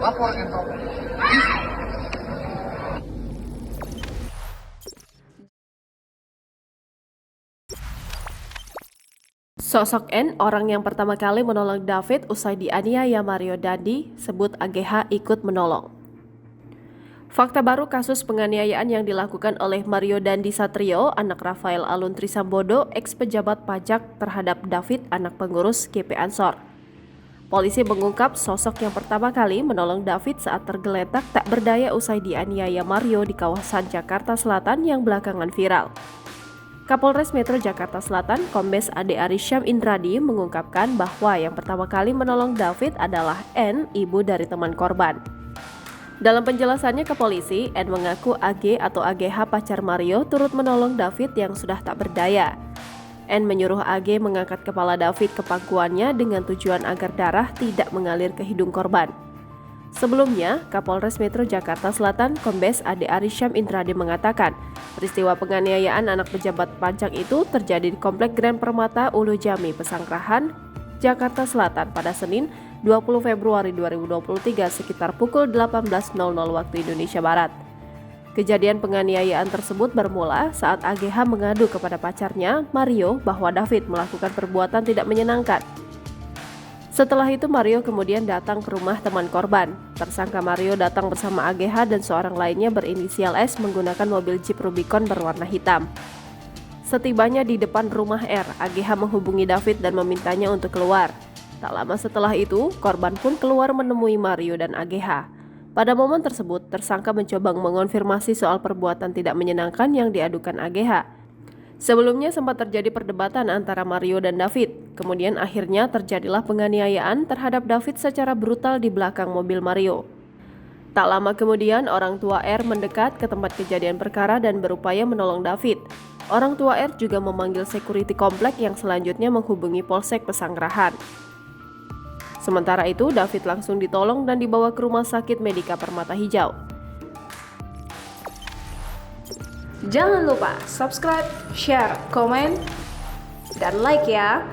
Lapor info. Sosok N, orang yang pertama kali menolong David usai dianiaya Mario Dandi, sebut AGH ikut menolong. Fakta baru kasus penganiayaan yang dilakukan oleh Mario Dandi Satrio, anak Rafael Alun Trisambodo, ex-pejabat pajak terhadap David, anak pengurus GP Ansor. Polisi mengungkap sosok yang pertama kali menolong David saat tergeletak tak berdaya usai dianiaya Mario di kawasan Jakarta Selatan yang belakangan viral. Kapolres Metro Jakarta Selatan, Kombes Ade Arysyam Indradi mengungkapkan bahwa yang pertama kali menolong David adalah N, ibu dari teman korban. Dalam penjelasannya ke polisi, N mengaku AG atau AGH pacar Mario turut menolong David yang sudah tak berdaya. N menyuruh AG mengangkat kepala David ke pangkuannya dengan tujuan agar darah tidak mengalir ke hidung korban. Sebelumnya, Kapolres Metro Jakarta Selatan, Kombes Ade Arysyam Indradi mengatakan, peristiwa penganiayaan anak pejabat pajak itu terjadi di Komplek Grand Permata Ulu Jami, Pesanggerahan, Jakarta Selatan pada Senin 20 Februari 2023 sekitar pukul 18.00 waktu Indonesia Barat. Kejadian penganiayaan tersebut bermula saat AGH mengadu kepada pacarnya, Mario, bahwa David melakukan perbuatan tidak menyenangkan. Setelah itu Mario kemudian datang ke rumah teman korban. Tersangka Mario datang bersama AGH dan seorang lainnya berinisial S menggunakan mobil Jeep Rubicon berwarna hitam. Setibanya di depan rumah R, AGH menghubungi David dan memintanya untuk keluar. Tak lama setelah itu, korban pun keluar menemui Mario dan AGH. Pada momen tersebut, tersangka mencoba mengonfirmasi soal perbuatan tidak menyenangkan yang diadukan AGH. Sebelumnya sempat terjadi perdebatan antara Mario dan David. Kemudian akhirnya terjadilah penganiayaan terhadap David secara brutal di belakang mobil Mario. Tak lama kemudian orang tua R mendekat ke tempat kejadian perkara dan berupaya menolong David. Orang tua R juga memanggil security komplek yang selanjutnya menghubungi Polsek Pesanggerahan. Sementara itu David langsung ditolong dan dibawa ke Rumah Sakit Medika Permata Hijau. Jangan lupa subscribe, share, komen, dan like ya.